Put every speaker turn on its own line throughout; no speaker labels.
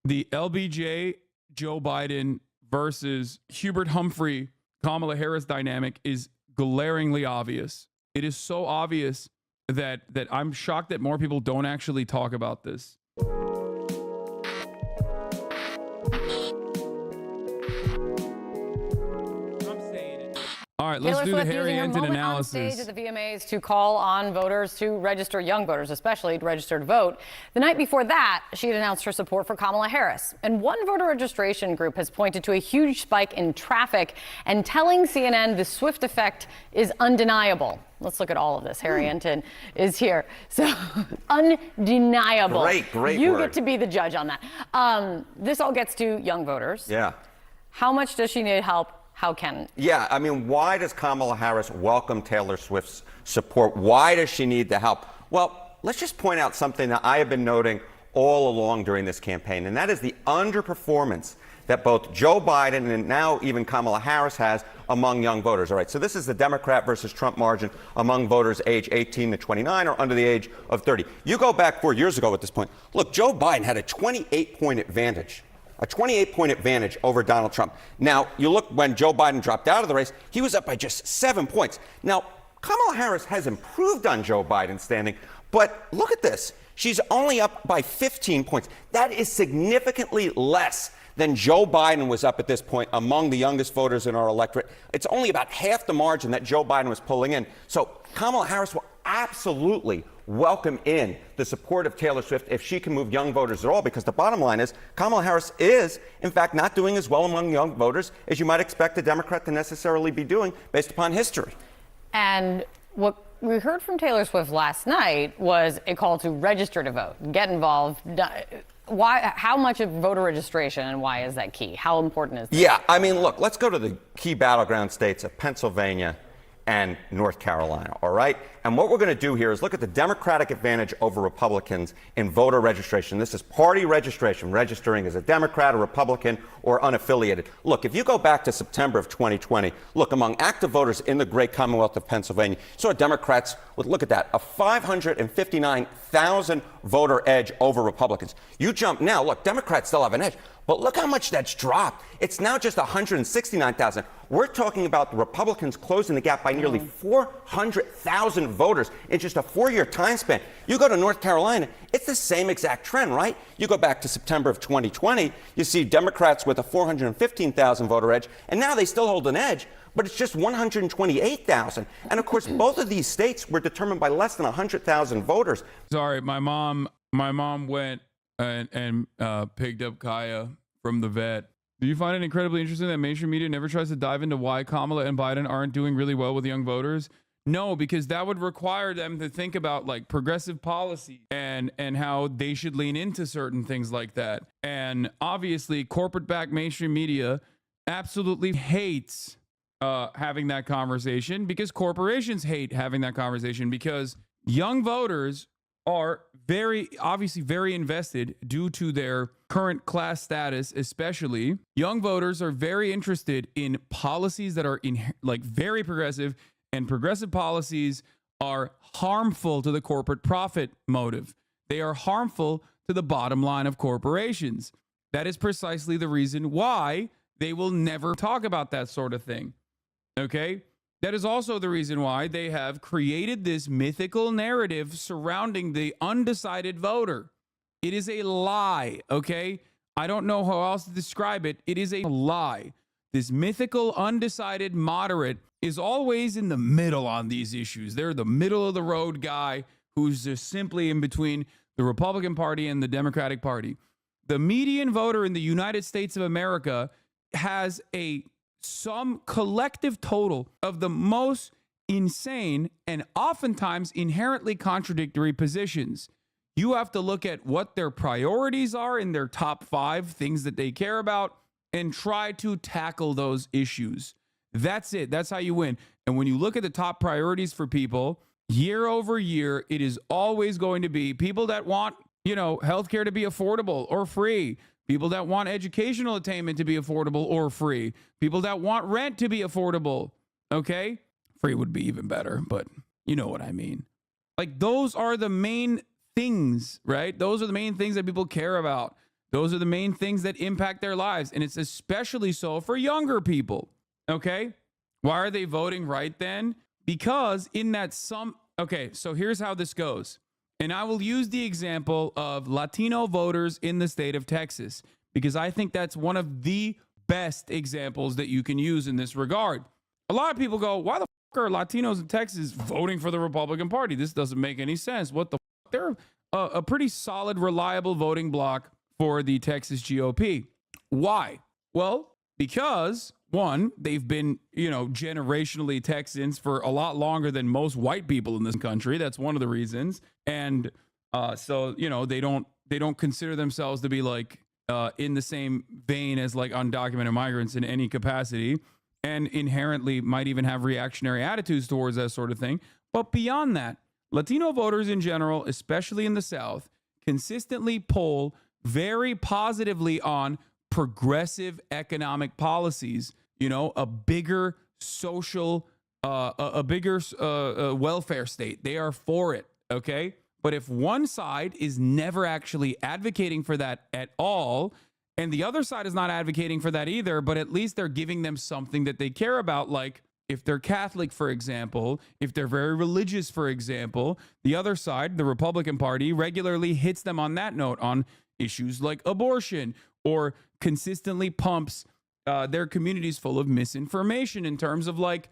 The LBJ, Joe Biden versus Hubert Humphrey, Kamala Harris dynamic is glaringly obvious. It is so obvious that I'm shocked that more people don't actually talk about this. All right, let's do the Harry Enten analysis.
On stage at the VMAs to call on voters to register, young voters especially, to register to vote. The night before that, she had announced her support for Kamala Harris. And one voter registration group has pointed to a huge spike in traffic and telling CNN the swift effect is undeniable. Let's look at all of this. Harry Enten is here. So, undeniable.
Great
You
word.
get to be the judge on that. This all gets to young voters.
Yeah.
How much does she need help? How can?
Yeah, I mean, why does Kamala Harris welcome Taylor Swift's support? Why does she need the help? Well, let's just point out something that I have been noting all along during this campaign, and that is the underperformance that both Joe Biden and now even Kamala Harris has among young voters. All right, so this is the Democrat versus Trump margin among voters age 18 to 29 or under the age of 30. You go back 4 years ago at this point. Look, Joe Biden had a 28-point advantage. A 28-point advantage over Donald Trump. Now, you look when Joe Biden dropped out of the race, he was up by just 7 points. Now, Kamala Harris has improved on Joe Biden's standing, but look at this. She's only up by 15 points. That is significantly less than Joe Biden was up at this point among the youngest voters in our electorate. It's only about half the margin that Joe Biden was pulling in. So Kamala Harris will absolutely welcome in the support of Taylor Swift if she can move young voters at all, because the bottom line is Kamala Harris is, in fact, not doing as well among young voters as you might expect a Democrat to necessarily be doing based upon history.
And what we heard from Taylor Swift last night was a call to register to vote, get involved. Why? How much of voter registration and why is that key? How important is that?
Yeah, I mean, look, let's go to the key battleground states of Pennsylvania and North Carolina, all right? And what we're going to do here is look at the Democratic advantage over Republicans in voter registration. This is party registration, registering as a Democrat, a Republican, or unaffiliated. Look, if you go back to September of 2020, look, among active voters in the great Commonwealth of Pennsylvania, you saw Democrats, look at that, a 559,000 voter edge over Republicans. You jump now, look, Democrats still have an edge, but look how much that's dropped. It's now just 169,000. We're talking about the Republicans closing the gap by nearly 400,000 voters in just a 4-year time span. You go to North Carolina, it's the same exact trend, right? You go back to September of 2020, you see Democrats with a 415,000 voter edge, and now they still hold an edge, but it's just 128,000. And of course, both of these states were determined by less than 100,000 voters.
Sorry, my mom went and picked up Kaya from the vet. Do you find it incredibly interesting that mainstream media never tries to dive into why Kamala and Biden aren't doing really well with young voters? No, because that would require them to think about like progressive policy and how they should lean into certain things like that. And obviously, corporate-backed mainstream media absolutely hates having that conversation, because corporations hate having that conversation, because young voters are obviously very invested due to their current class status. Especially young voters are very interested in policies that are very progressive, and progressive policies are harmful to the corporate profit motive. They are harmful to the bottom line of corporations. That is precisely the reason why they will never talk about that sort of thing. Okay? That is also the reason why they have created this mythical narrative surrounding the undecided voter. It is a lie, okay? I don't know how else to describe it. It is a lie. This mythical undecided moderate is always in the middle on these issues. They're the middle of the road guy who's just simply in between the Republican Party and the Democratic Party. The median voter in the United States of America has some collective total of the most insane and oftentimes inherently contradictory positions. You have to look at what their priorities are in their top 5 things that they care about and try to tackle those issues. That's it. That's how you win. And when you look at the top priorities for people, year over year, it is always going to be people that want, healthcare to be affordable or free. People that want educational attainment to be affordable or free. People that want rent to be affordable. Okay? Free would be even better, but you know what I mean. Like, those are the main things, right? Those are the main things that people care about. Those are the main things that impact their lives. And it's especially so for younger people. Okay. Why are they voting right then? Because in that okay, so here's how this goes. And I will use the example of Latino voters in the state of Texas, because I think that's one of the best examples that you can use in this regard. A lot of people go, why the fuck are Latinos in Texas voting for the Republican Party? This doesn't make any sense. What the fuck? They're a pretty solid, reliable voting bloc for the Texas GOP. Why? Well, because one, they've been, generationally Texans for a lot longer than most white people in this country. That's one of the reasons. And so, they don't consider themselves to be like in the same vein as like undocumented migrants in any capacity, and inherently might even have reactionary attitudes towards that sort of thing. But beyond that, Latino voters in general, especially in the South, consistently poll very positively on progressive economic policies, a bigger social, a bigger welfare state. They are for it, okay? But if one side is never actually advocating for that at all, and the other side is not advocating for that either, but at least they're giving them something that they care about, like if they're Catholic, for example, if they're very religious, for example, the other side, the Republican Party, regularly hits them on that note on issues like abortion, or consistently pumps their communities full of misinformation in terms of like,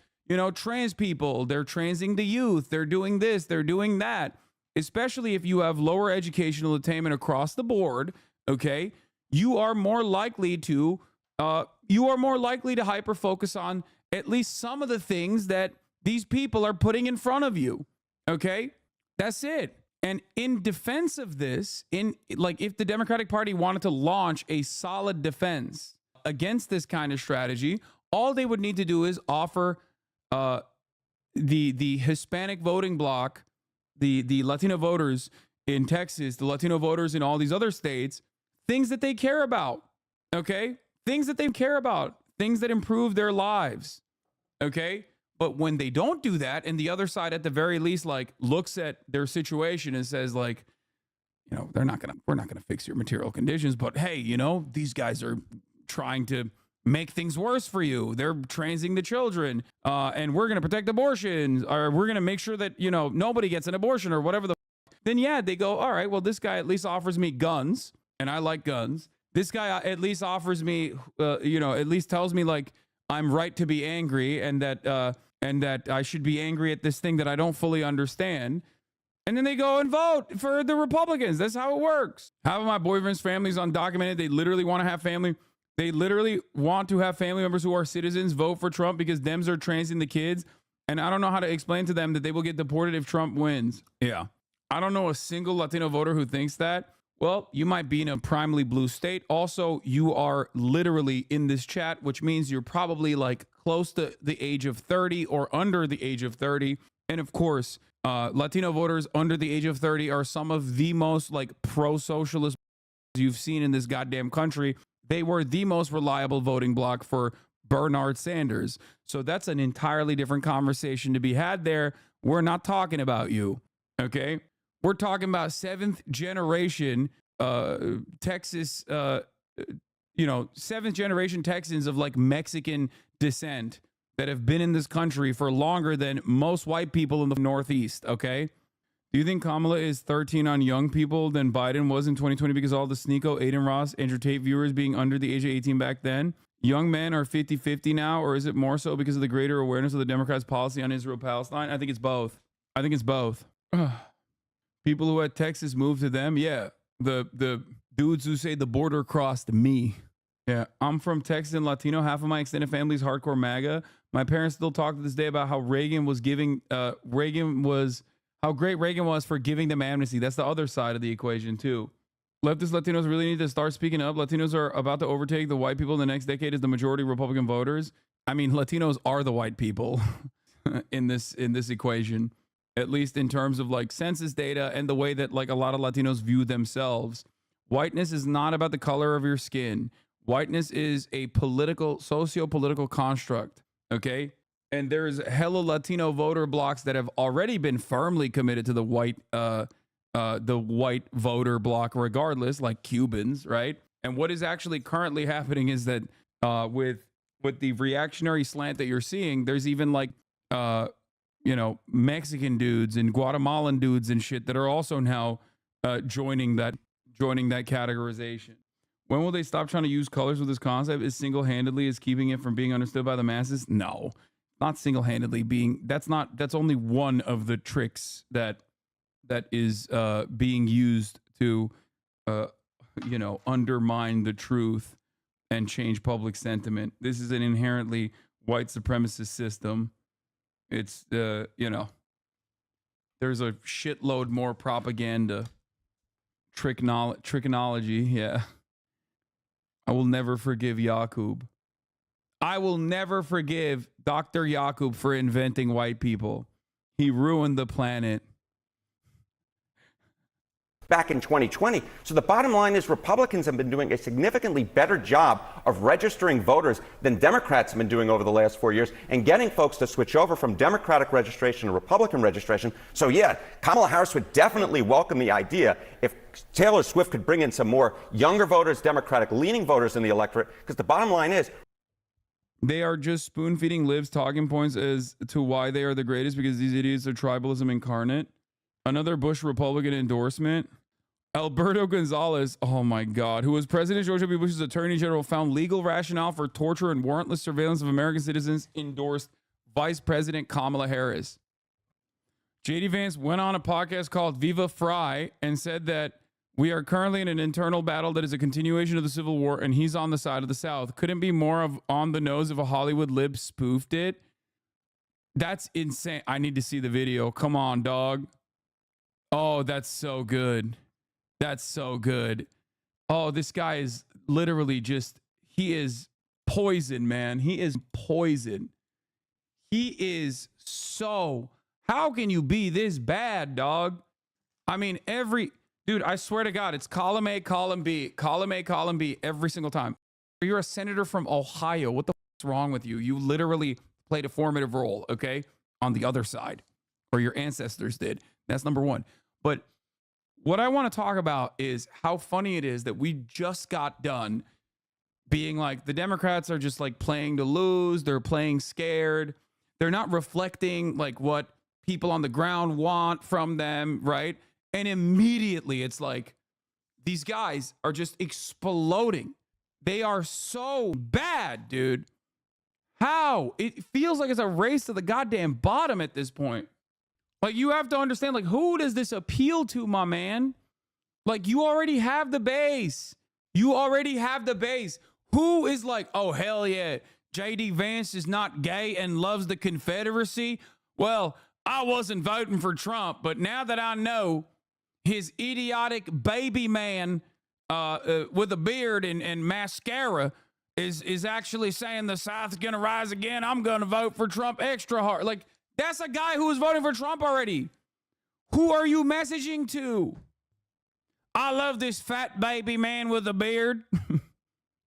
trans people, they're transing the youth, they're doing this, they're doing that. Especially if you have lower educational attainment across the board, okay, you are more likely to hyper focus on at least some of the things that these people are putting in front of you. Okay, that's it. And in defense of this, if the Democratic Party wanted to launch a solid defense against this kind of strategy, all they would need to do is offer the Hispanic voting bloc, the Latino voters in Texas, the Latino voters in all these other states, things that they care about, okay? Things that they care about, things that improve their lives, okay? But when they don't do that, and the other side at the very least like looks at their situation and says like, we're not gonna fix your material conditions, but hey, these guys are trying to make things worse for you. They're transing the children, and we're gonna protect abortions, or we're gonna make sure that nobody gets an abortion or whatever then yeah, they go, all right, well, this guy at least offers me guns, and I like guns. This guy at least offers me, at least tells me like I'm right to be angry, and that I should be angry at this thing that I don't fully understand. And then they go and vote for the Republicans. That's how it works. Half of my boyfriend's family is undocumented. They literally want to have family. They literally want to have family members who are citizens vote for Trump because Dems are transing the kids. And I don't know how to explain to them that they will get deported if Trump wins. Yeah. I don't know a single Latino voter who thinks that. Well, you might be in a primarily blue state. Also, you are literally in this chat, which means you're probably like close to the age of 30 or under the age of 30. And of course, Latino voters under the age of 30 are some of the most like pro-socialist you've seen in this goddamn country. They were the most reliable voting bloc for Bernard Sanders. So that's an entirely different conversation to be had there. We're not talking about you, okay? We're talking about seventh generation Texas, seventh generation Texans of like Mexican descent that have been in this country for longer than most white people in the Northeast, okay? Do you think Kamala is 13 on young people than Biden was in 2020 because all the Sneeko, Aiden Ross, Andrew Tate viewers being under the age of 18 back then? Young men are 50-50 now, or is it more so because of the greater awareness of the Democrats' policy on Israel-Palestine? I think it's both. People who had Texas moved to them. Yeah. The dudes who say the border crossed me. Yeah. I'm from Texas and Latino. Half of my extended family is hardcore MAGA. My parents still talk to this day about how how great Reagan was for giving them amnesty. That's the other side of the equation too. Leftist Latinos really need to start speaking up. Latinos are about to overtake the white people in the next decade as the majority Republican voters. I mean, Latinos are the white people in this equation, at least in terms of like census data and the way that like a lot of Latinos view themselves. Whiteness is not about the color of your skin. Whiteness is a socio-political construct. Okay. And there's hella Latino voter blocks that have already been firmly committed to the white voter bloc, regardless, like Cubans, right? And what is actually currently happening is that with the reactionary slant that you're seeing, there's even like Mexican dudes and Guatemalan dudes and shit that are also now joining that categorization. When will they stop trying to use colors with this concept? Is single-handedly is keeping it from being understood by the masses? No, not single-handedly being. That's only one of the tricks that is being used to undermine the truth and change public sentiment. This is an inherently white supremacist system. It's there's a shitload more propaganda, trickonology. Yeah. I will never forgive Yakub. I will never forgive Dr. Yakub for inventing white people. He ruined the planet.
Back in 2020. So the bottom line is Republicans have been doing a significantly better job of registering voters than Democrats have been doing over the last 4 years and getting folks to switch over from Democratic registration to Republican registration. So yeah, Kamala Harris would definitely welcome the idea if Taylor Swift could bring in some more younger voters, Democratic leaning voters in the electorate, because the bottom line is
they are just spoon feeding libs talking points as to why they are the greatest because these idiots are tribalism incarnate. Another Bush Republican endorsement. Alberto Gonzalez, oh my God, who was President George W. Bush's attorney general, found legal rationale for torture and warrantless surveillance of American citizens, endorsed Vice President Kamala Harris. J.D. Vance went on a podcast called Viva Fry and said that we are currently in an internal battle that is a continuation of the Civil War, and he's on the side of the South. Couldn't be more of on the nose if a Hollywood lib spoofed it. That's insane. I need to see the video. Come on, dog. Oh, that's so good. That's so good. Oh, this guy is literally he is poison, man. He is poison. He is so, how can you be this bad, dog? I mean, dude, I swear to God, it's column A, column B, column A, column B every single time. You're a senator from Ohio. What the f*** is wrong with you? You literally played a formative role, okay, on the other side, or your ancestors did. That's number one. But what I want to talk about is how funny it is that we just got done being like, the Democrats are just like playing to lose. They're playing scared. They're not reflecting like what people on the ground want from them, right? And immediately it's like, these guys are just exploding. They are so bad, dude. How? It feels like it's a race to the goddamn bottom at this point. Like, you have to understand, like, who does this appeal to, my man? Like, you already have the base. You already have the base. Who is like, oh, hell yeah, J.D. Vance is not gay and loves the Confederacy? Well, I wasn't voting for Trump, but now that I know his idiotic baby man with a beard and mascara is actually saying the South's going to rise again, I'm going to vote for Trump extra hard. Like, that's a guy who was voting for Trump already. Who are you messaging to? I love this fat baby man with a beard.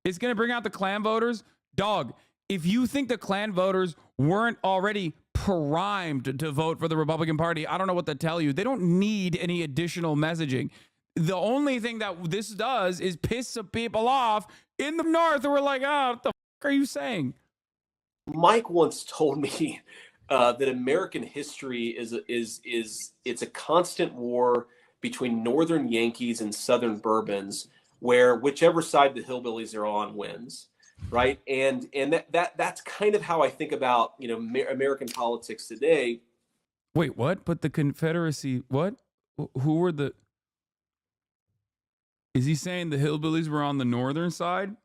It's going to bring out the Klan voters. Dog, if you think the Klan voters weren't already primed to vote for the Republican Party, I don't know what to tell you. They don't need any additional messaging. The only thing that this does is piss some people off in the North who are like, oh, what the f*** are you saying?
Mike once told me that American history is it's a constant war between Northern Yankees and Southern Bourbons, where whichever side the hillbillies are on wins, right? And that's kind of how I think about American politics today.
Wait, what? But the Confederacy, what? Who were the? Is he saying the hillbillies were on the northern side?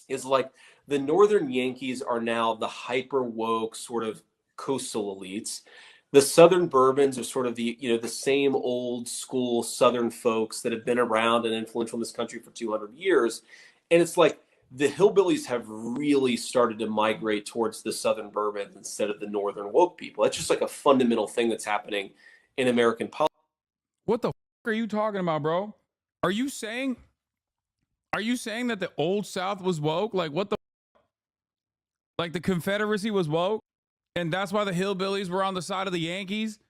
Is like the Northern Yankees are now the hyper woke sort of coastal elites. The Southern Bourbons are sort of the same old school Southern folks that have been around and influential in this country for 200 years. And it's like the hillbillies have really started to migrate towards the Southern Bourbons instead of the Northern woke people. That's just like a fundamental thing that's happening in American politics.
What the f*** are you talking about, bro? Are you saying that the old South was woke? Like, what the f-? Like the Confederacy was woke? And that's why the hillbillies were on the side of the Yankees,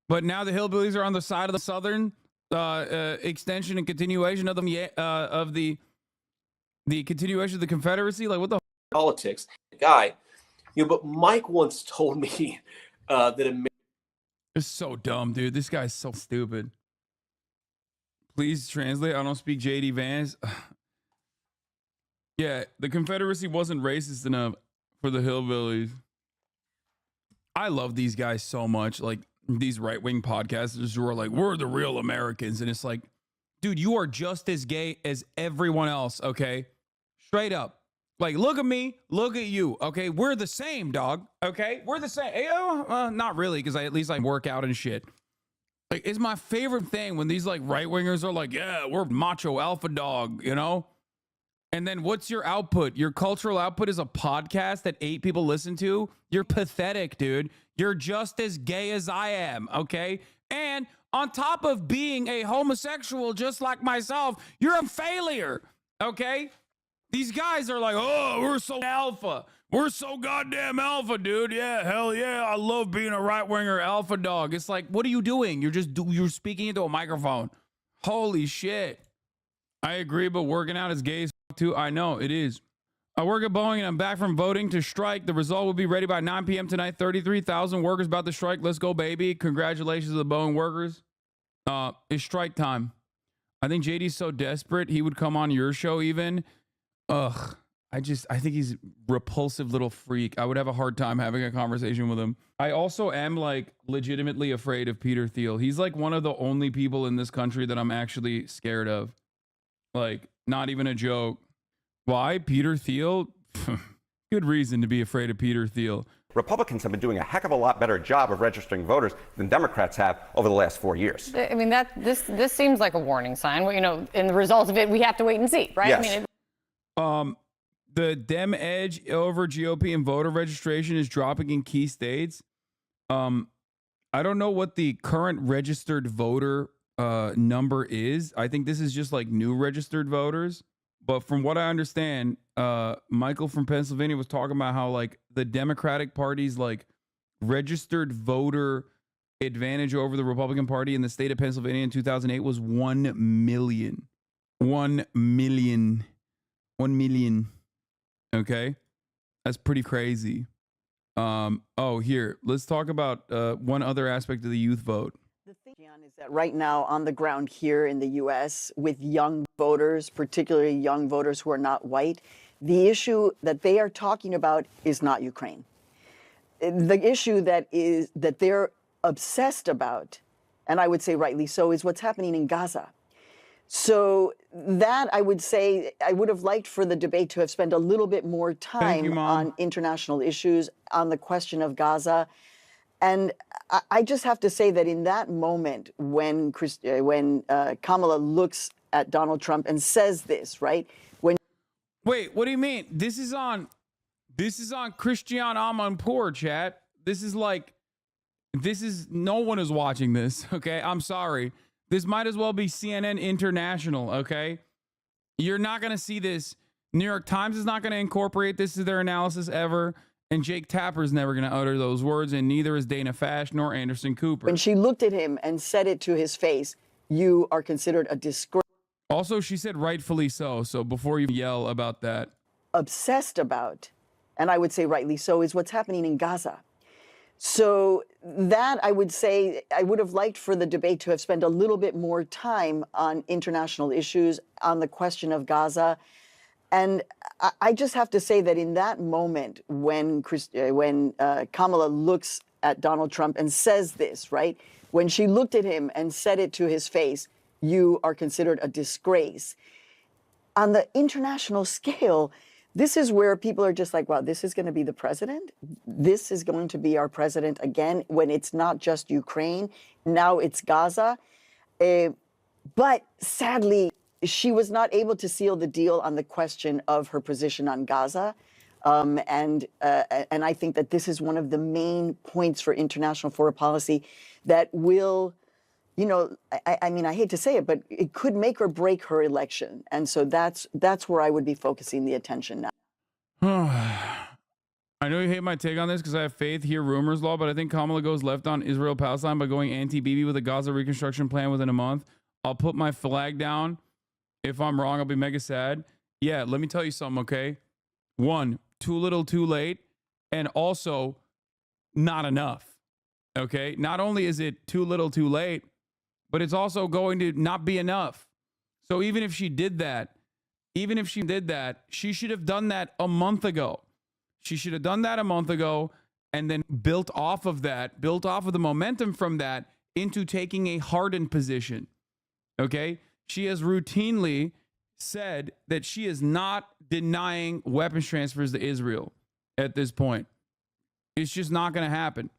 but now the hillbillies are on the side of the Southern extension and continuation of the The continuation of the Confederacy? Like, what the
politics guy. But Mike once told me that
It's so dumb, dude. This guy's so stupid. Please translate. I don't speak JD Vance. Yeah, the Confederacy wasn't racist enough for the hillbillies. I love these guys so much. Like, these right-wing podcasters who are like, we're the real Americans. And it's like, dude, you are just as gay as everyone else, okay? Straight up. Like, look at me, look at you, okay? We're the same, dog, okay? We're the same. Not really, because at least I work out and shit. Like, it's my favorite thing when these, like, right-wingers are like, yeah, we're macho alpha dog, you know? And then what's your output? Your cultural output is a podcast that 8 people listen to? You're pathetic, dude. You're just as gay as I am, okay? And on top of being a homosexual just like myself, you're a failure, okay? These guys are like, oh, we're so alpha. We're so goddamn alpha, dude. Yeah, hell yeah. I love being a right-winger alpha dog. It's like, what are you doing? You're speaking into a microphone. Holy shit. I agree, but working out is gay as fuck too. I know, it is. I work at Boeing and I'm back from voting to strike. The result will be ready by 9 p.m. tonight. 33,000 workers about to strike. Let's go, baby. Congratulations to the Boeing workers. It's strike time. I think JD's so desperate, he would come on your show even. Ugh. I think he's repulsive little freak. I would have a hard time having a conversation with him. I also am like legitimately afraid of Peter Thiel. He's like one of the only people in this country that I'm actually scared of. Like, not even a joke. Why? Peter Thiel? Good reason to be afraid of Peter Thiel.
Republicans have been doing a heck of a lot better job of registering voters than Democrats have over the last 4 years.
I mean, this seems like a warning sign. Well, you know, in the results of it, we have to wait and see, right?
Yes.
I mean,
the Dem edge over GOP and voter registration is dropping in key states. I don't know what the current registered voter number is. I think this is just like new registered voters. But from what I understand, Michael from Pennsylvania was talking about how like the Democratic Party's like registered voter advantage over the Republican Party in the state of Pennsylvania in 2008 was 1 million. 1 million. 1 million. Okay. That's pretty crazy. Here, let's talk about one other aspect of the youth vote.
The thing, John, is that right now on the ground here in the U.S. with young voters, particularly young voters who are not white, the issue that they are talking about is not Ukraine. The issue that they're obsessed about, and I would say rightly so, is what's happening in Gaza. So that, I would say, I would have liked for the debate to have spent a little bit more time on international issues, on the question of Gaza. And I just have to say that in that moment when Kamala looks at Donald Trump and says this, right?
Wait, what do you mean? This is on Christian Amanpour, chat. This is no one is watching this, okay? I'm sorry. This might as well be CNN International, okay? You're not going to see this. New York Times is not going to incorporate this to their analysis ever. And Jake Tapper's never going to utter those words, and neither is Dana Fash nor Anderson Cooper.
When she looked at him and said it to his face, you are considered a disgrace.
Also, she said rightfully so. So before you yell about that.
Obsessed about, and I would say rightly so, is what's happening in Gaza. So that, I would say, I would have liked for the debate to have spent a little bit more time on international issues, on the question of Gaza. And I just have to say that in that moment when Kamala looks at Donald Trump and says this, right? When she looked at him and said it to his face, you are considered a disgrace. On the international scale, this is where people are just like, wow, this is going to be the president? This is going to be our president again, when it's not just Ukraine, now it's Gaza. But sadly, she was not able to seal the deal on the question of her position on Gaza. And I think that this is one of the main points for international foreign policy that will, you know, I mean, I hate to say it, but it could make or break her election. And so that's where I would be focusing the attention now.
I know you hate my take on this because I have faith, hear rumors law, but I think Kamala goes left on Israel-Palestine by going anti-Bibi with a Gaza reconstruction plan within a month. I'll put my flag down. If I'm wrong, I'll be mega sad. Yeah, let me tell you something, okay? One, too little, too late, and also not enough. Okay? Not only is it too little, too late, but it's also going to not be enough. So even if she did that, she should have done that a month ago. She should have done that a month ago and then built off of the momentum from that into taking a hardened position. Okay? She has routinely said that she is not denying weapons transfers to Israel at this point. It's just not going to happen.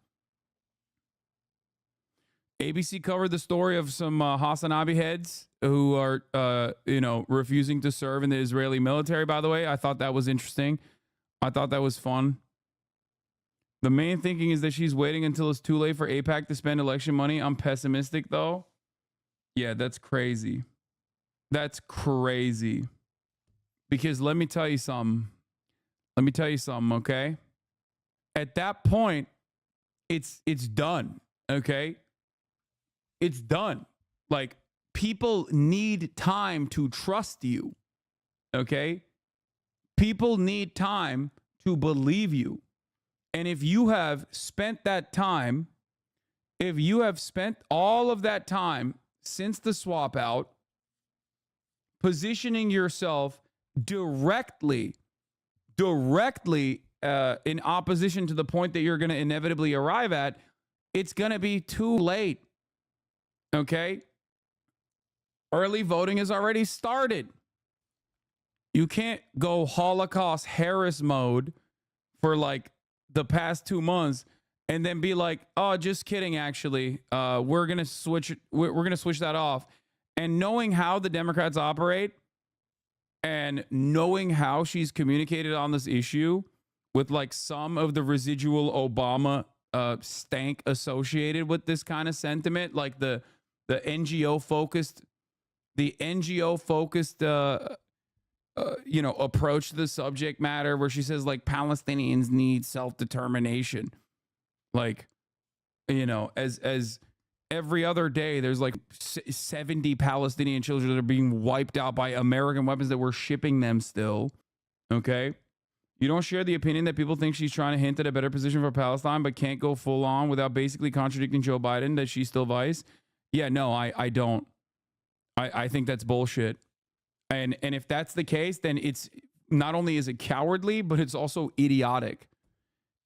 ABC covered the story of some Hasanabi heads who are, refusing to serve in the Israeli military, by the way. I thought that was interesting. I thought that was fun. The main thinking is that she's waiting until it's too late for AIPAC to spend election money. I'm pessimistic, though. Yeah, that's crazy. That's crazy. Because let me tell you something. Okay? At that point, it's done. Okay? It's done. Like, people need time to trust you. Okay? People need time to believe you. And if you have spent that time, if you have spent all of that time since the swap out, positioning yourself directly in opposition to the point that you're going to inevitably arrive at, it's going to be too late. Okay? Early voting has already started. You can't go Holocaust Harris mode for like the past 2 months and then be like, oh, just kidding, actually. We're going to switch that off. And knowing how the Democrats operate and knowing how she's communicated on this issue with like some of the residual Obama stank associated with this kind of sentiment, like the NGO focused approach to the subject matter, where she says like Palestinians need self-determination. Like, as every other day, there's like 70 Palestinian children that are being wiped out by American weapons that we're shipping them still. Okay. You don't share the opinion that people think she's trying to hint at a better position for Palestine, but can't go full on without basically contradicting Joe Biden that she's still vice. Yeah, no, I don't. I think that's bullshit. And if that's the case, then it's not only is it cowardly, but it's also idiotic.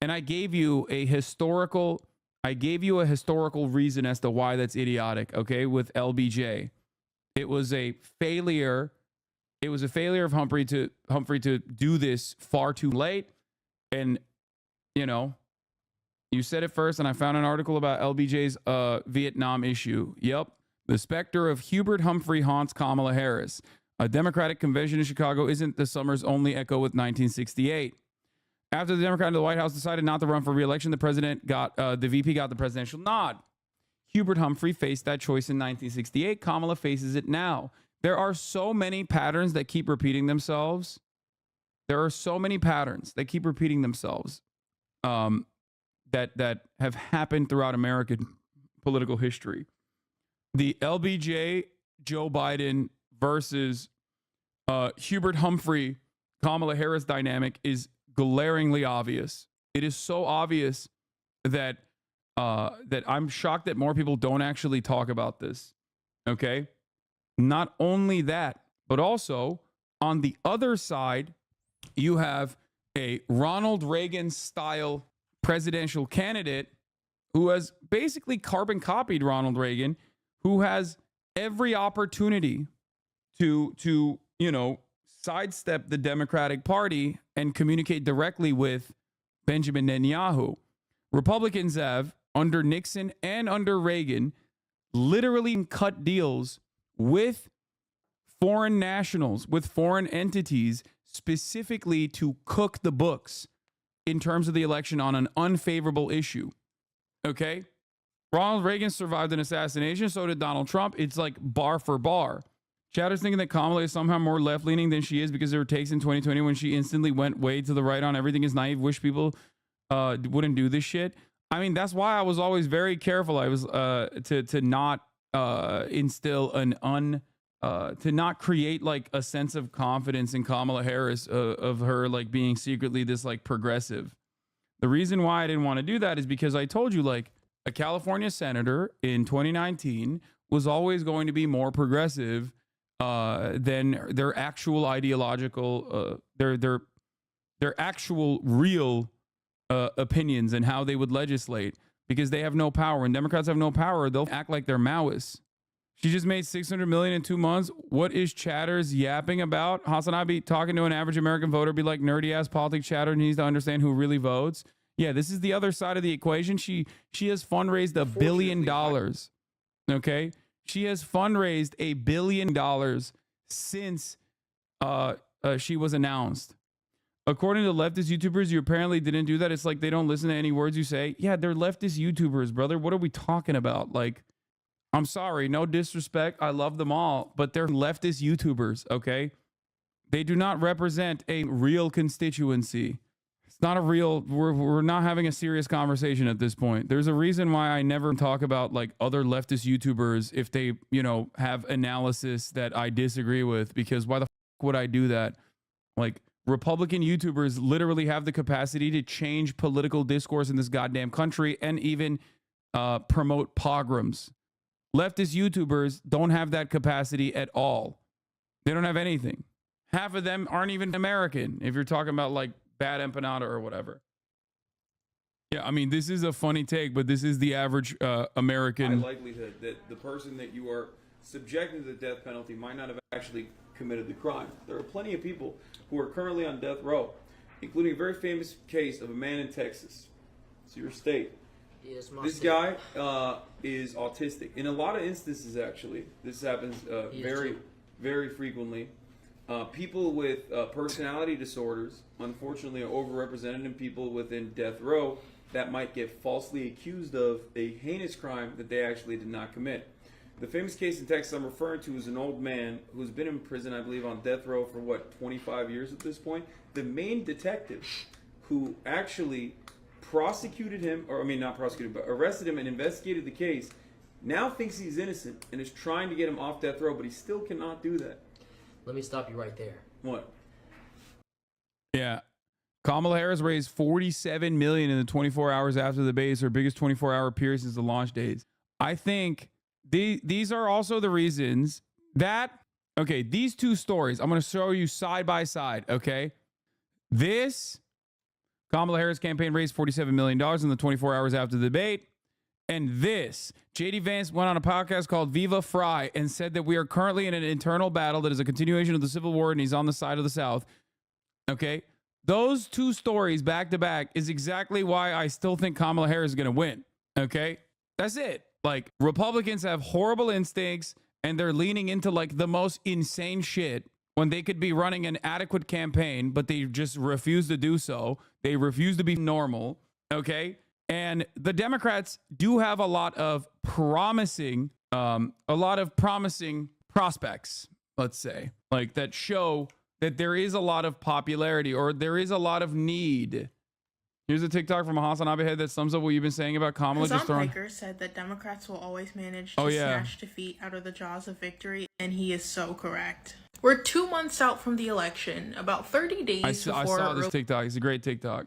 And I gave you a historical reason as to why that's idiotic, okay, with LBJ. It was a failure. It was a failure of Humphrey to do this far too late. And, you said it first, and I found an article about LBJ's Vietnam issue. Yep. The specter of Hubert Humphrey haunts Kamala Harris. A Democratic convention in Chicago isn't the summer's only echo with 1968. After the Democrat in the White House decided not to run for re-election, the VP got the presidential nod. Hubert Humphrey faced that choice in 1968. Kamala faces it now. There are so many patterns that keep repeating themselves. That have happened throughout American political history. The LBJ, Joe Biden versus Hubert Humphrey, Kamala Harris dynamic is glaringly obvious. It is so obvious that I'm shocked that more people don't actually talk about this. Okay? Not only that, but also on the other side, you have a Ronald Reagan style presidential candidate who has basically carbon copied Ronald Reagan, who has every opportunity to sidestep the Democratic Party and communicate directly with Benjamin Netanyahu. Republicans have, under Nixon and under Reagan, literally cut deals with foreign nationals, with foreign entities, specifically to cook the books in terms of the election on an unfavorable issue. Okay? Ronald Reagan survived an assassination, so did Donald Trump. It's like bar for bar. Chatter's thinking that Kamala is somehow more left-leaning than she is because of her takes in 2020 when she instantly went way to the right on everything is naive. Wish people wouldn't do this shit. I mean, that's why I was always very careful. I was to not instill an to not create like a sense of confidence in Kamala Harris of her like being secretly this like progressive. The reason why I didn't want to do that is because I told you, like, a California senator in 2019 was always going to be more progressive than their actual ideological, their actual real opinions and how they would legislate, because they have no power. When Democrats have no power, they'll act like they're Maoists. She just made $600 million in 2 months. What is Chatters yapping about? Hasanabi talking to an average American voter be like, nerdy ass politics chatter needs to understand who really votes. Yeah, this is the other side of the equation. She has fundraised $1 billion. Okay, she has fundraised $1 billion since she was announced. According to leftist YouTubers, you apparently didn't do that. It's like they don't listen to any words you say. Yeah, they're leftist YouTubers, brother. What are we talking about? Like, I'm sorry, no disrespect. I love them all, but they're leftist YouTubers, okay? They do not represent a real constituency. It's not a real, we're not having a serious conversation at this point. There's a reason why I never talk about like other leftist YouTubers if they, you know, have analysis that I disagree with, because why the fuck would I do that? Like, Republican YouTubers literally have the capacity to change political discourse in this goddamn country and even promote pogroms. Leftist YouTubers don't have that capacity at all. They don't have anything. Half of them aren't even American, if you're talking about like bad empanada or whatever. Yeah, I mean, this is a funny take, but this is the average American. High likelihood that the person that you are subjecting to the death penalty might not have actually committed the crime. There are plenty of people who are currently on death row, including a very famous case of a man in Texas. It's your state. Yes, this guy is autistic. In a lot of instances, actually, this happens very frequently. People with personality disorders, unfortunately, are overrepresented in people within death row that might get falsely accused of a heinous crime that they actually did not commit. The famous case in Texas I'm referring to is an old man who's been in prison, I believe, on death row for, 25 years at this point. The main detective who actually prosecuted him, or I mean not prosecuted, but arrested him and investigated the case, now thinks he's innocent and is trying to get him off death row, but he still cannot do that.
Let me stop you right there.
What? Yeah. Kamala Harris raised $47 million in the 24 hours after the debate, her biggest 24-hour period since the launch days. I think these are also the reasons that, okay, these two stories, I'm going to show you side by side, okay? This Kamala Harris campaign raised $47 million in the 24 hours after the debate. And this, J.D. Vance went on a podcast called Viva Fry and said that we are currently in an internal battle that is a continuation of the Civil War and he's on the side of the South. Okay? Those two stories back to back is exactly why I still think Kamala Harris is going to win. Okay? That's it. Like, Republicans have horrible instincts and they're leaning into like the most insane shit when they could be running an adequate campaign, but they just refuse to do so. They refuse to be normal. Okay? And the Democrats do have a lot of promising prospects, let's say, like that show that there is a lot of popularity or there is a lot of need. Here's a TikTok from a Hasanabi head that sums up what you've been saying about Kamala.
Hasan Piker said that Democrats will always manage to snatch defeat out of the jaws of victory, and he is so correct. We're 2 months out from the election, about 30 days before... I saw this TikTok. It's a great TikTok.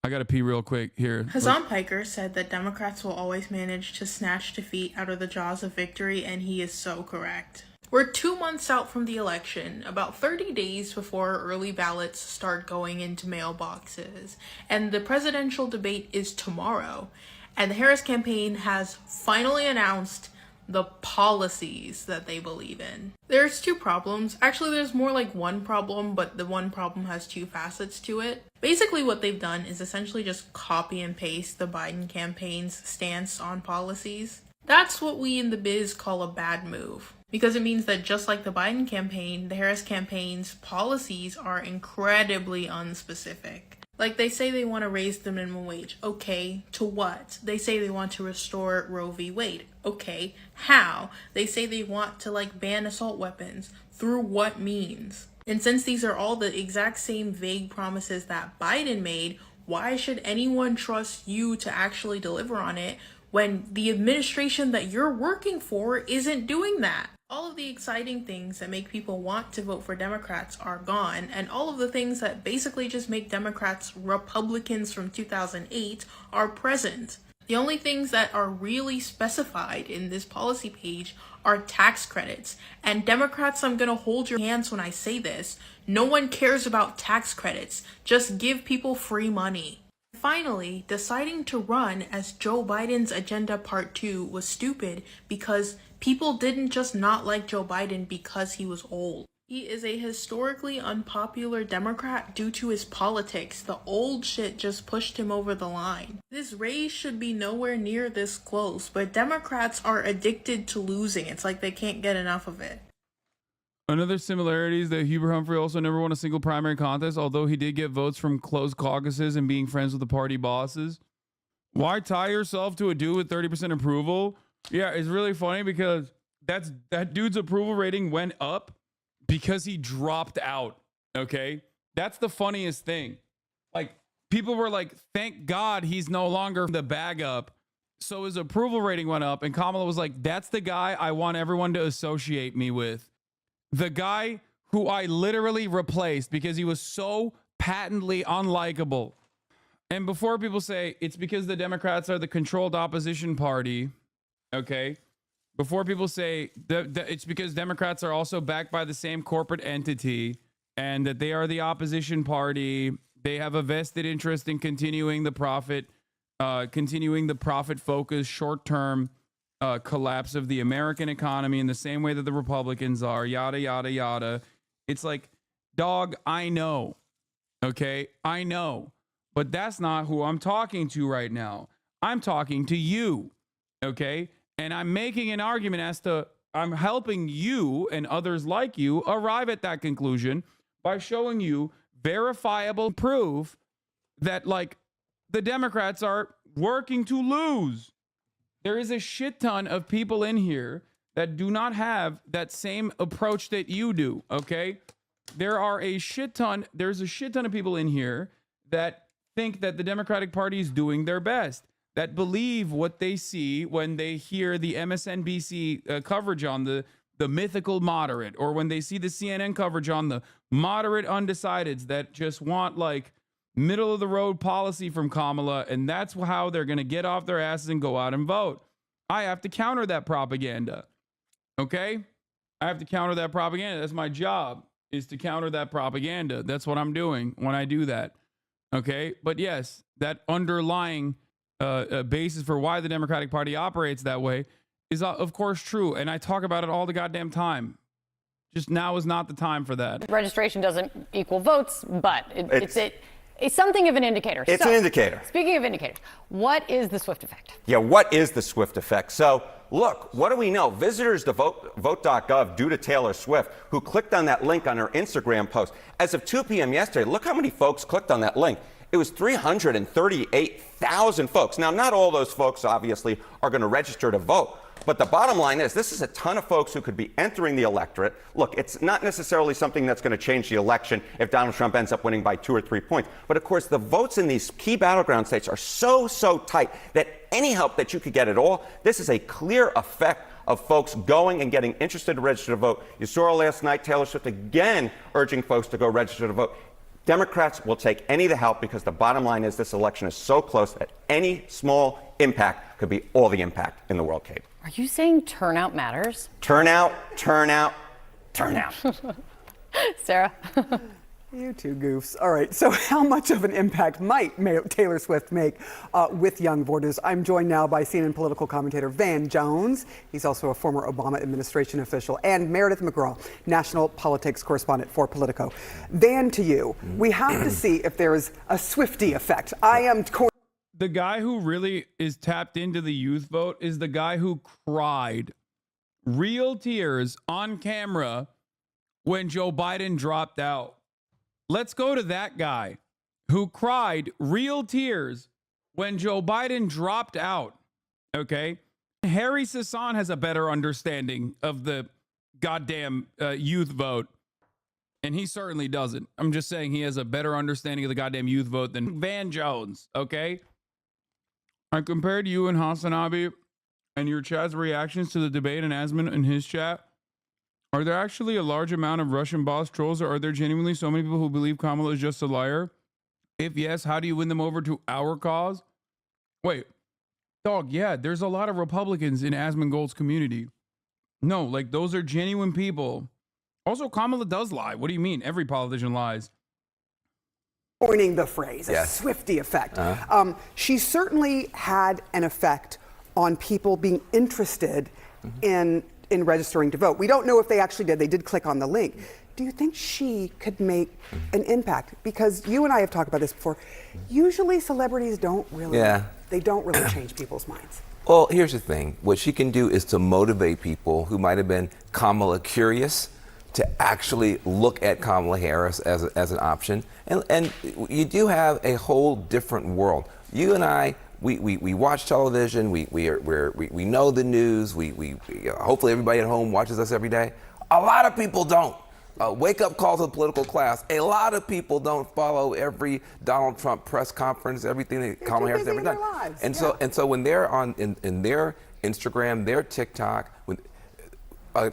I gotta pee real quick here. Hasan Piker said that Democrats will always manage to snatch defeat out of the jaws of victory, and he is so correct. We're 2 months out from the election, about 30 days before early ballots start going into mailboxes, and the presidential debate is tomorrow, and the Harris campaign has finally announced the policies that they believe in. There's two problems. Actually, there's more like one problem, but the one problem has two facets to it. Basically, what they've done is essentially just copy and paste the Biden campaign's stance on policies. That's what we in the biz call a bad move, because it means that just like the Biden campaign, the Harris campaign's policies are incredibly unspecific. Like, they say they want to raise the minimum wage. Okay, to what? They say they want to restore Roe v. Wade. Okay, how? They say they want to, like, ban assault weapons. Through what means? And since these are all the exact same vague promises that Biden made, why should anyone trust you to actually deliver on it when the administration that you're working for isn't doing that? All of the exciting things that make people want to vote for Democrats are gone, and all of the things that basically just make Democrats Republicans from 2008 are present. The only things that are really specified in this policy page are tax credits. And Democrats, I'm gonna hold your hands when I say this. No one cares about tax credits. Just give people free money. Finally, deciding to run as Joe Biden's Agenda Part 2 was stupid because people didn't just not like Joe Biden because he was old. He is a historically unpopular Democrat due to his politics. The old shit just pushed him over the line. This race should be nowhere near this close, but Democrats are addicted to losing. It's like they can't get enough of it.
Another similarity is that Hubert Humphrey also never won a single primary contest, although he did get votes from closed caucuses and being friends with the party bosses. Why tie yourself to a dude with 30% approval? Yeah, it's really funny because that dude's approval rating went up because he dropped out. Okay, that's the funniest thing. Like, people were like, thank God he's no longer the bag up. So his approval rating went up, and Kamala was like, that's the guy I want everyone to associate me with. The guy who I literally replaced because he was so patently unlikable. And before people say it's because the Democrats are the controlled opposition party, okay? Before people say that it's because Democrats are also backed by the same corporate entity and that they are the opposition party, they have a vested interest in continuing the profit focused short-term collapse of the American economy in the same way that the Republicans are, yada, yada, yada. It's like, dog, I know. Okay, I know. But that's not who I'm talking to right now. I'm talking to you. Okay? And I'm making an argument as to I'm helping you and others like you arrive at that conclusion by showing you verifiable proof that, like, the Democrats are working to lose. There is a shit ton of people in here that do not have that same approach that you do, okay? There's a shit ton of people in here that think that the Democratic Party is doing their best, that believe what they see when they hear the MSNBC coverage on the mythical moderate, or when they see the CNN coverage on the moderate undecideds that just want, like, middle of the road policy from Kamala, and that's how they're going to get off their asses and go out and vote. I have to counter that propaganda. Okay? I have to counter that propaganda. That's my job, is to counter that propaganda. That's what I'm doing when I do that. Okay? But yes, that underlying basis for why the Democratic Party operates that way is, of course, true. And I talk about it all the goddamn time. Just now is not the time for that.
Registration doesn't equal votes, but it's something of an indicator.
It's an indicator.
Speaking of indicators, what is the Swift effect?
Yeah, what is the Swift effect? So, look, what do we know? Visitors to vote.gov due to Taylor Swift, who clicked on that link on her Instagram post. As of 2 p.m. yesterday, look how many folks clicked on that link. It was 338,000 folks. Now, not all those folks, obviously, are going to register to vote. But the bottom line is, this is a ton of folks who could be entering the electorate. Look, it's not necessarily something that's going to change the election if Donald Trump ends up winning by 2 or 3 points. But of course, the votes in these key battleground states are so tight that any help that you could get at all, this is a clear effect of folks going and getting interested to register to vote. You saw last night Taylor Swift again urging folks to go register to vote. Democrats will take any of the help because the bottom line is this election is so close that any small impact could be all the impact in the world, Kate.
Are you saying turnout matters?
Turnout.
Sarah?
You two goofs. All right, so how much of an impact might Taylor Swift make with young voters? I'm joined now by CNN political commentator Van Jones. He's also a former Obama administration official, and Meredith McGraw, national politics correspondent for Politico. Van, to you, we have to see if there is a Swiftie effect.
The guy who really is tapped into the youth vote is the guy who cried real tears on camera when Joe Biden dropped out. Let's go to that guy who cried real tears when Joe Biden dropped out. Okay? Harry Hassan has a better understanding of the goddamn youth vote. And he certainly doesn't. I'm just saying he has a better understanding of the goddamn youth vote than Van Jones. Okay? I compared you and Hasanabi and your chat's reactions to the debate and Asman in his chat. Are there actually a large amount of Russian boss trolls, or are there genuinely so many people who believe Kamala is just a liar? If yes, how do you win them over to our cause? Wait, dog, yeah, there's a lot of Republicans in Asmongold's community. No, like, those are genuine people. Also, Kamala does lie. What do you mean? Every politician lies.
Coining the phrase, a Swiftie effect. She certainly had an effect on people being interested in registering to vote. We don't know if they actually did. They did click on the link. Do you think she could make an impact? Because you and I have talked about this before. Usually celebrities don't really, they don't really change people's minds.
Well, here's the thing. What she can do is to motivate people who might have been Kamala curious to actually look at Kamala Harris as an option. And you do have a whole different world. You and I, we watch television, we know the news, we hopefully everybody at home watches us every day. A lot of people don't. Wake up call to the political class. A lot of people don't follow every Donald Trump press conference, everything that Kamala Harris ever done. And so when they're on in their Instagram, their TikTok, when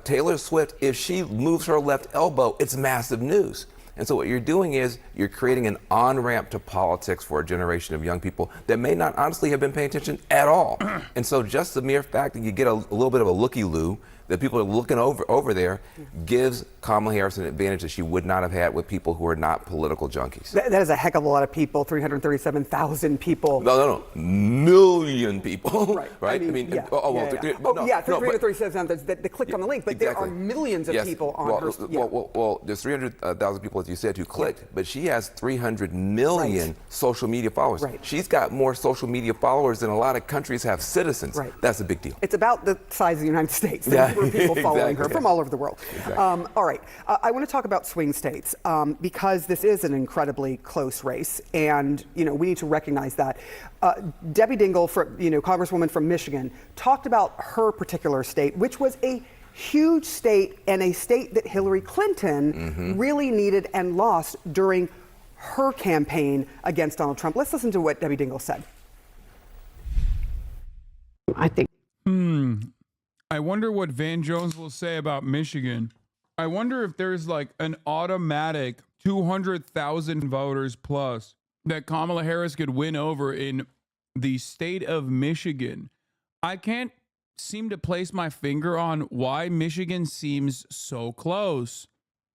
Taylor Swift, if she moves her left elbow, it's massive news. And so what you're doing is you're creating an on-ramp to politics for a generation of young people that may not honestly have been paying attention at all. And so just the mere fact that you get a little bit of a looky-loo, that people are looking over there, gives Kamala Harris an advantage that she would not have had with people who are not political junkies.
That is a heck of a lot of people, 337,000 people.
No, million people. Right?
I mean, 337,000 that clicked on the link, but there are millions of people on her.
Well, there's 300,000 people, as you said, who clicked, but she has 300 million social media followers. She's got more social media followers than a lot of countries have citizens. That's a big deal.
It's about the size of the United States. People following her from all over the world. All right, I want to talk about swing states because this is an incredibly close race, and we need to recognize that. Debbie Dingell, Congresswoman from Michigan, talked about her particular state, which was a huge state and a state that Hillary Clinton really needed and lost during her campaign against Donald Trump. Let's listen to what Debbie Dingell said.
I think.
I wonder what Van Jones will say about Michigan. I wonder if there's like an automatic 200,000 voters plus that Kamala Harris could win over in the state of Michigan. I can't seem to place my finger on why Michigan seems so close.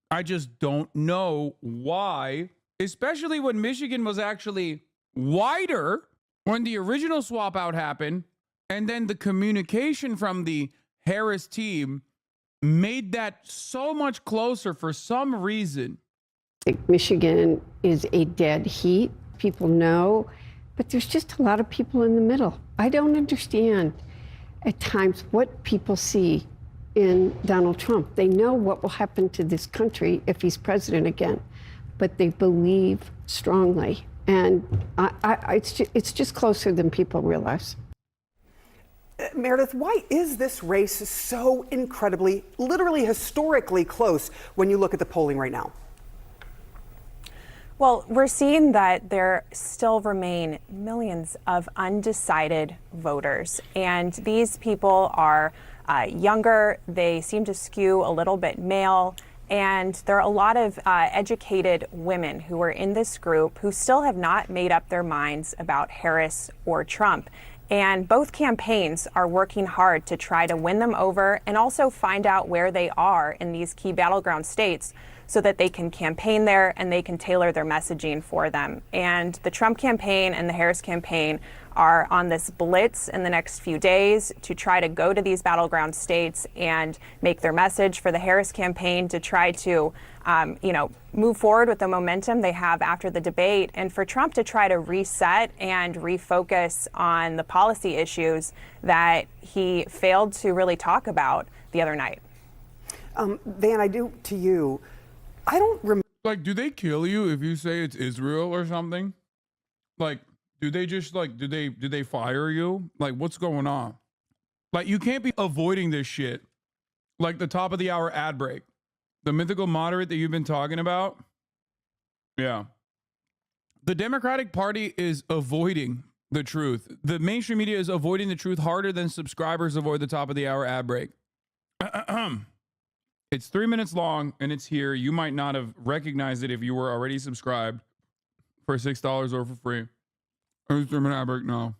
I just don't know why, especially when Michigan was actually wider when the original swap out happened, and then the communication from the Harris team made that so much closer for some reason.
Michigan is a dead heat. People know, but there's just a lot of people in the middle. I don't understand at times what people see in Donald Trump. They know what will happen to this country if he's president again, but they believe strongly. And it's just closer than people realize.
Meredith, why is this race so incredibly, literally historically close when you look at the polling right now?
Well, we're seeing that there still remain millions of undecided voters. And these people are younger. They seem to skew a little bit male. And there are a lot of educated women who are in this group who still have not made up their minds about Harris or Trump. And both campaigns are working hard to try to win them over and also find out where they are in these key battleground states so that they can campaign there and they can tailor their messaging for them. And the Trump campaign and the Harris campaign are on this blitz in the next few days to try to go to these battleground states and make their message. For the Harris campaign to try to move forward with the momentum they have after the debate, and for Trump to try to reset and refocus on the policy issues that he failed to really talk about the other night.
Van, I do to you. I don't remember.
Like, do they kill you if you say it's Israel or something? Like, do they just do they fire you? Like, what's going on? Like, you can't be avoiding this shit. Like the top of the hour ad break. The mythical moderate that you've been talking about. Yeah. The Democratic Party is avoiding the truth. The mainstream media is avoiding the truth harder than subscribers avoid the top of the hour ad break. It's 3 minutes long and it's here. You might not have recognized it if you were already subscribed for $6 or for free. I'm an ad break now.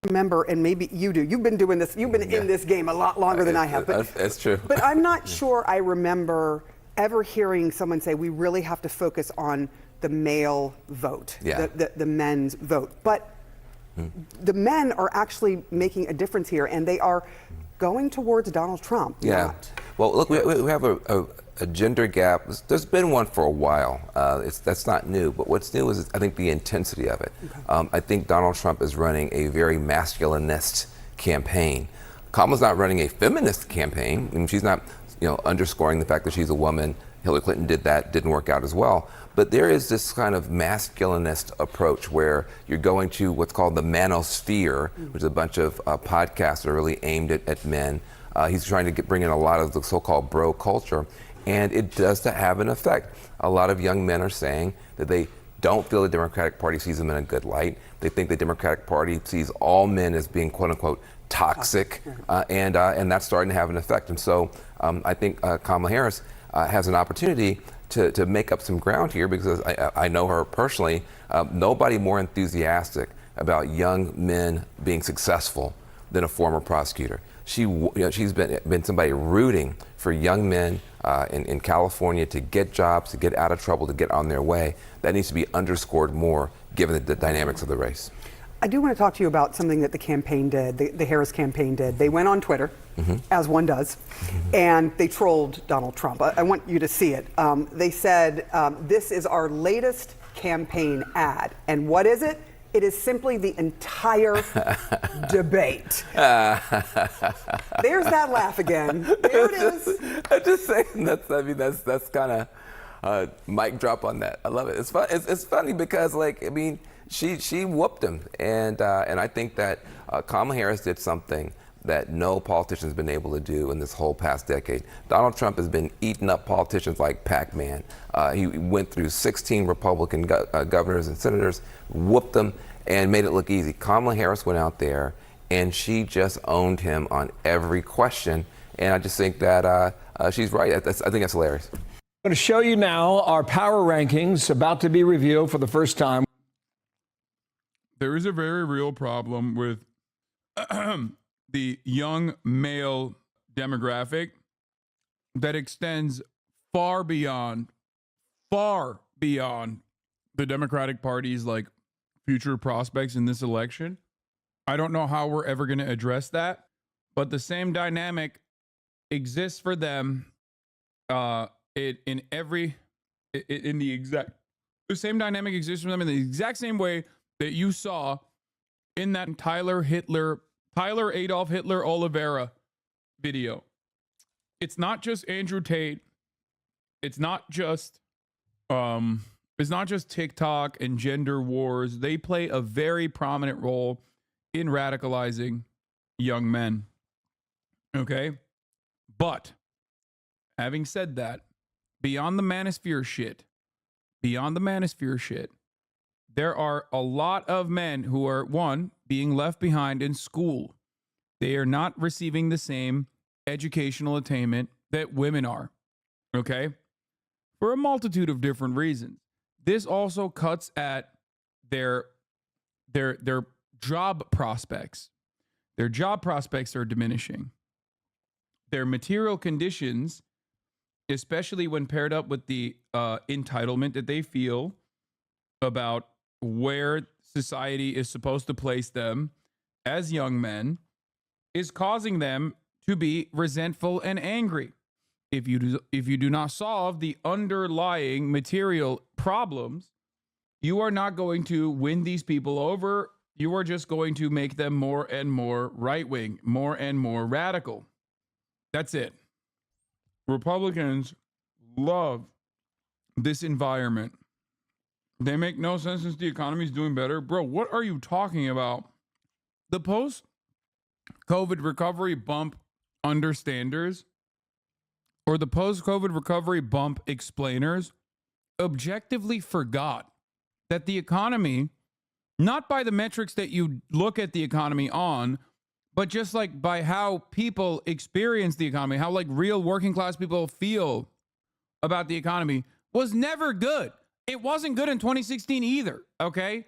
Remember, and maybe you do. You've been doing this. You've been in this game a lot longer than I have. But
that's true.
But I'm not sure I remember ever hearing someone say we really have to focus on the male vote, the men's vote. But the men are actually making a difference here, and they are going towards Donald Trump.
Yeah. Well, look, we have a gender gap. There's been one for a while. That's not new. But what's new is, I think, the intensity of it. Okay. I think Donald Trump is running a very masculinist campaign. Kamala's not running a feminist campaign. I mean, she's not, underscoring the fact that she's a woman. Hillary Clinton did that, didn't work out as well. But there is this kind of masculinist approach where you're going to what's called the manosphere, which is a bunch of podcasts that are really aimed at men. He's trying to bring in a lot of the so-called bro culture, and it does have an effect. A lot of young men are saying that they don't feel the Democratic Party sees them in a good light. They think the Democratic Party sees all men as being quote unquote toxic, and that's starting to have an effect. And so I think Kamala Harris has an opportunity to make up some ground here, because I know her personally. Nobody more enthusiastic about young men being successful than a former prosecutor. She's been somebody rooting for young men in California to get jobs, to get out of trouble, to get on their way. That needs to be underscored more, given the dynamics of the race.
I do want to talk to you about something that the campaign did, the Harris campaign did. They went on Twitter, as one does, and they trolled Donald Trump. I want you to see it. They said, this is our latest campaign ad. And what is it? It is simply the entire debate. There's that laugh again. There it is.
I'm just saying, that's kind of mic drop on that. I love it. It's fun. It's funny because, she whooped him, and I think that Kamala Harris did something that no politician's been able to do in this whole past decade. Donald Trump has been eating up politicians like Pac-Man. He went through 16 Republican governors and senators, whooped them, and made it look easy. Kamala Harris went out there, and she just owned him on every question, and I just think that she's right. I think that's hilarious.
I'm going to show you now our power rankings about to be revealed for the first time.
There is a very real problem with the young male demographic that extends far beyond the Democratic Party's future prospects in this election. I don't know how we're ever going to address that, but the same dynamic exists for them the same dynamic exists for them in the exact same way that you saw in that Tyler Adolf Hitler Oliveira video. It's not just Andrew Tate. It's not just TikTok and gender wars. They play a very prominent role in radicalizing young men. Okay? But having said that, beyond the manosphere shit, there are a lot of men who are, one, being left behind in school. They are not receiving the same educational attainment that women are, okay? For a multitude of different reasons. This also cuts at their job prospects. Their job prospects are diminishing. Their material conditions, especially when paired up with the entitlement that they feel about where society is supposed to place them as young men, is causing them to be resentful and angry. If you do not solve the underlying material problems, you are not going to win these people over. You are just going to make them more and more right-wing, more and more radical. That's it. Republicans love this environment. They make no sense since the economy is doing better. Bro, what are you talking about? The post-COVID recovery bump understanders or the post-COVID recovery bump explainers objectively forgot that the economy, not by the metrics that you look at the economy on, but just like by how people experience the economy, how like real working class people feel about the economy was never good. It wasn't good in 2016 either, okay?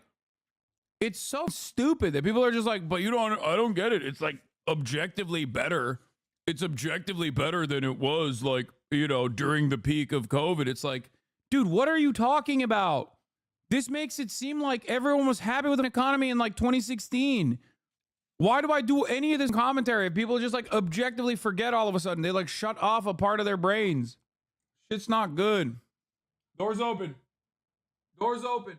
It's so stupid that people are just like, but I don't get it. It's like objectively better. It's objectively better than it was like, during the peak of COVID. It's like, dude, what are you talking about? This makes it seem like everyone was happy with an economy in like 2016. Why do I do any of this commentary if people just like objectively forget all of a sudden? They like shut off a part of their brains. Shit's not good. Doors open. Doors open.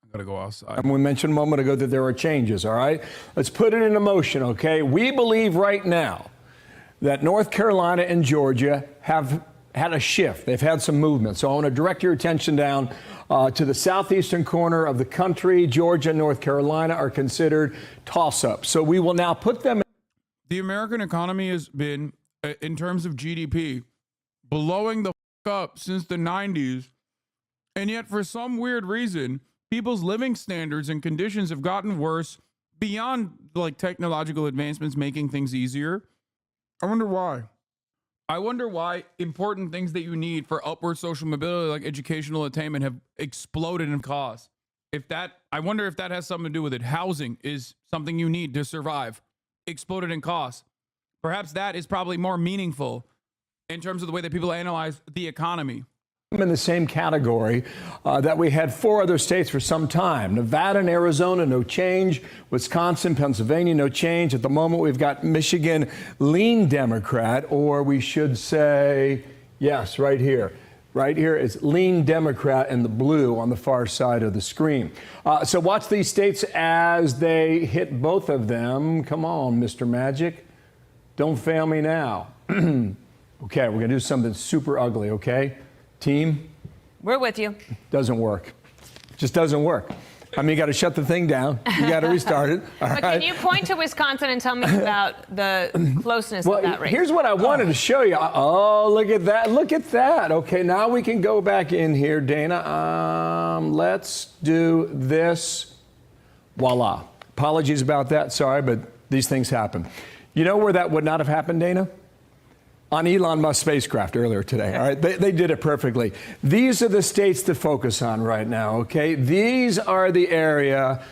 I gotta go outside.
And we mentioned a moment ago that there are changes, all right? Let's put it into motion, okay? We believe right now that North Carolina and Georgia have had a shift. They've had some movement. So I want to direct your attention down to the southeastern corner of the country. Georgia and North Carolina are considered toss-ups. So we will now put them.
The American economy has been, in terms of GDP, blowing the up since the 90s. And yet, for some weird reason, people's living standards and conditions have gotten worse beyond like technological advancements making things easier. I wonder why. I wonder why important things that you need for upward social mobility, like educational attainment, have exploded in cost. I wonder if that has something to do with it. Housing is something you need to survive. Exploded in cost. Perhaps that is probably more meaningful in terms of the way that people analyze the economy.
In the same category that we had 4 other states for some time. Nevada and Arizona, no change. Wisconsin, Pennsylvania, no change. At the moment, we've got Michigan, lean Democrat, or we should say, yes, right here. Right here is lean Democrat in the blue on the far side of the screen. So watch these states as they hit both of them. Come on, Mr. Magic. Don't fail me now. Okay, we're going to do something super ugly, okay? Team?
We're with you.
Doesn't work. Just doesn't work. I mean, you got to shut the thing down. You got to restart it.
But can you point to Wisconsin and tell me about the closeness of that race?
Here's what I wanted to show you. Oh, look at that. Look at that. Okay, now we can go back in here, Dana. Let's do this. Voila. Apologies about that. Sorry, but these things happen. You know where that would not have happened, Dana? On Elon Musk's spacecraft earlier today. All right, they did it perfectly. These are the states to focus on right now, okay? These are the area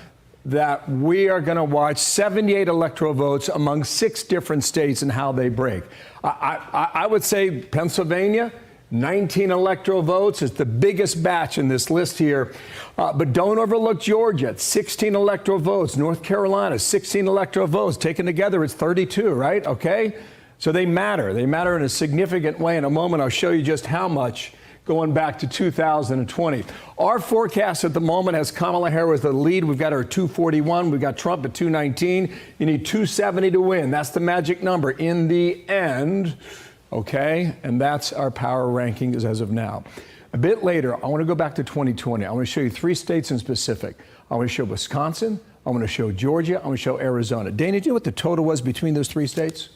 that we are going to watch 78 electoral votes among 6 different states and how they break. I would say Pennsylvania, 19 electoral votes is the biggest batch in this list here. But don't overlook Georgia. It's 16 electoral votes. North Carolina, 16 electoral votes. Taken together, it's 32, right? Okay? So they matter. They matter in a significant way. In a moment, I'll show you just how much going back to 2020. Our forecast at the moment has Kamala Harris the lead. We've got her at 241. We've got Trump at 219. You need 270 to win. That's the magic number in the end. Okay? And that's our power rankings as of now. A bit later, I want to go back to 2020. I want to show you 3 states in specific. I want to show Wisconsin. I want to show Georgia. I want to show Arizona. Dana, do you know what the total was between those 3 states?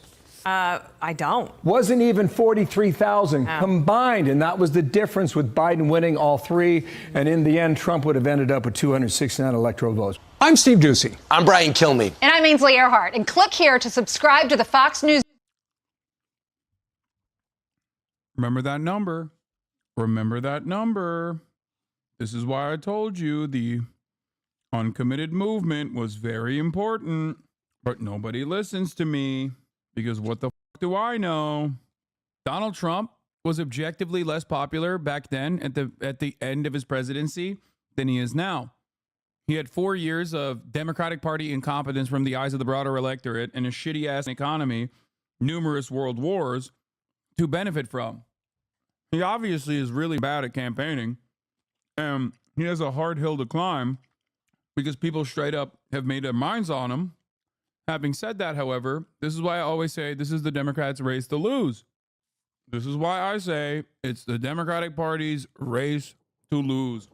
I don't.
Wasn't even 43,000 combined, and that was the difference with Biden winning all 3. And in the end, Trump would have ended up with 269 electoral votes.
I'm Steve Doocy.
I'm Brian Kilmeade.
And I'm Ainsley Earhart. And click here to subscribe to the Fox News.
Remember that number. Remember that number. This is why I told you the uncommitted movement was very important, but nobody listens to me. Because what the f*** do I know? Donald Trump was objectively less popular back then at the end of his presidency than he is now. He had 4 years of Democratic Party incompetence from the eyes of the broader electorate and a shitty-ass economy, numerous world wars to benefit from. He obviously is really bad at campaigning. He has a hard hill to climb because people straight up have made their minds on him. Having said that, however, this is why I always say this is the Democrats' race to lose. This is why I say it's the Democratic Party's race to lose.